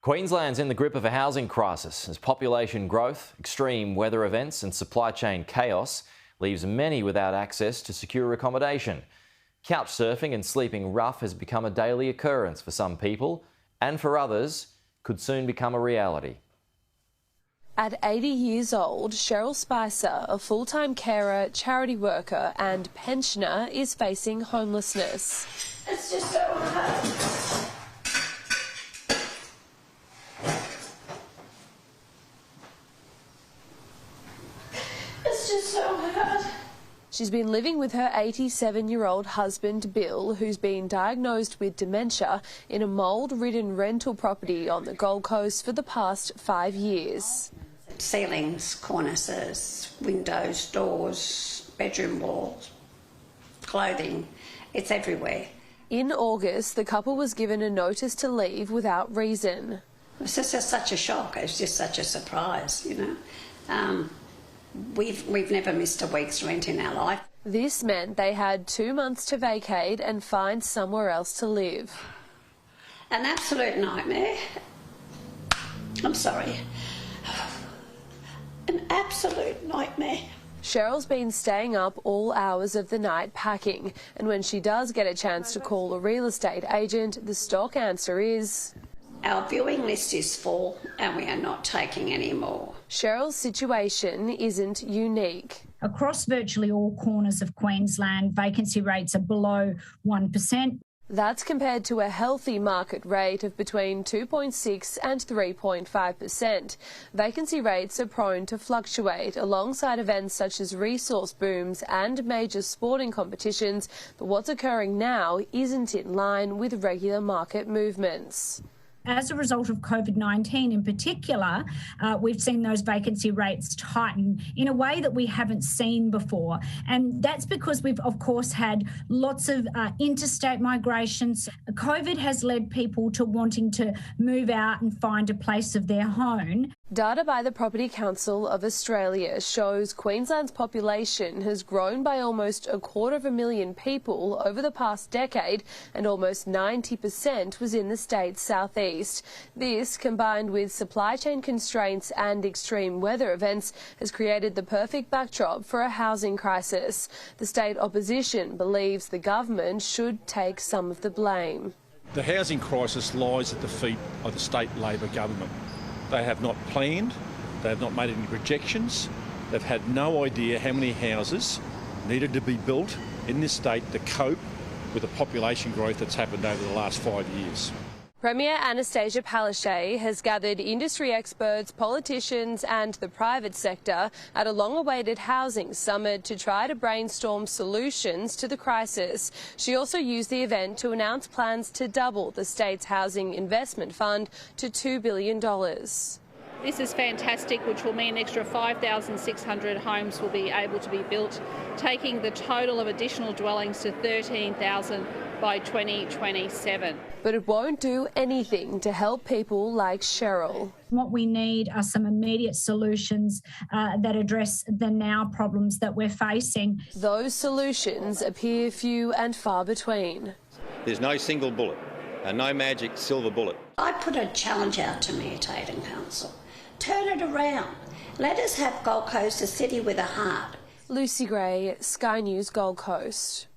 Queensland's in the grip of a housing crisis as population growth, extreme weather events and supply chain chaos leaves many without access to secure accommodation. Couch surfing and sleeping rough has become a daily occurrence for some people, and for others could soon become a reality. At 80 years old, Cheryl Spicer, a full-time carer, charity worker and pensioner, is facing homelessness. It's just so hard. It's just so hard. She's been living with her 87-year-old husband, Bill, who's been diagnosed with dementia, in a mould-ridden rental property on the Gold Coast for the past 5 years. Ceilings, cornices, windows, doors, bedroom walls, clothing, it's everywhere. In August, the couple was given a notice to leave without reason. It was just such a shock. It was just such a surprise, you know. We've never missed a week's rent in our life. This meant they had 2 months to vacate and find somewhere else to live. An absolute nightmare. I'm sorry. An absolute nightmare. Cheryl's been staying up all hours of the night packing, and when she does get a chance to call a real estate agent, the stock answer is: our viewing list is full and we are not taking any more. Cheryl's situation isn't unique. Across virtually all corners of Queensland, vacancy rates are below 1%. That's compared to a healthy market rate of between 2.6 and 3.5%. Vacancy rates are prone to fluctuate alongside events such as resource booms and major sporting competitions, but what's occurring now isn't in line with regular market movements. As a result of COVID-19 in particular, we've seen those vacancy rates tighten in a way that we haven't seen before. And that's because we've, of course, had lots of interstate migrations. COVID has led people to wanting to move out and find a place of their own. Data by the Property Council of Australia shows Queensland's population has grown by almost 250,000 people over the past decade, and almost 90% was in the state's southeast. This, combined with supply chain constraints and extreme weather events, has created the perfect backdrop for a housing crisis. The state opposition believes the government should take some of the blame. The housing crisis lies at the feet of the state Labor government. They have not planned, they have not made any projections, they've had no idea how many houses needed to be built in this state to cope with the population growth that's happened over the last 5 years. Premier Anastasia Palaszczuk has gathered industry experts, politicians and the private sector at a long-awaited housing summit to try to brainstorm solutions to the crisis. She also used the event to announce plans to double the state's housing investment fund to $2 billion. This is fantastic, which will mean an extra 5,600 homes will be able to be built, taking the total of additional dwellings to 13,000 by 2027. But it won't do anything to help people like Cheryl. What we need are some immediate solutions that address the now problems that we're facing. Those solutions appear few and far between. There's no single bullet, and no magic silver bullet. I put a challenge out to Mayor Tate and Council. Turn it around. Let us have Gold Coast a city with a heart. Lucy Gray, Sky News, Gold Coast.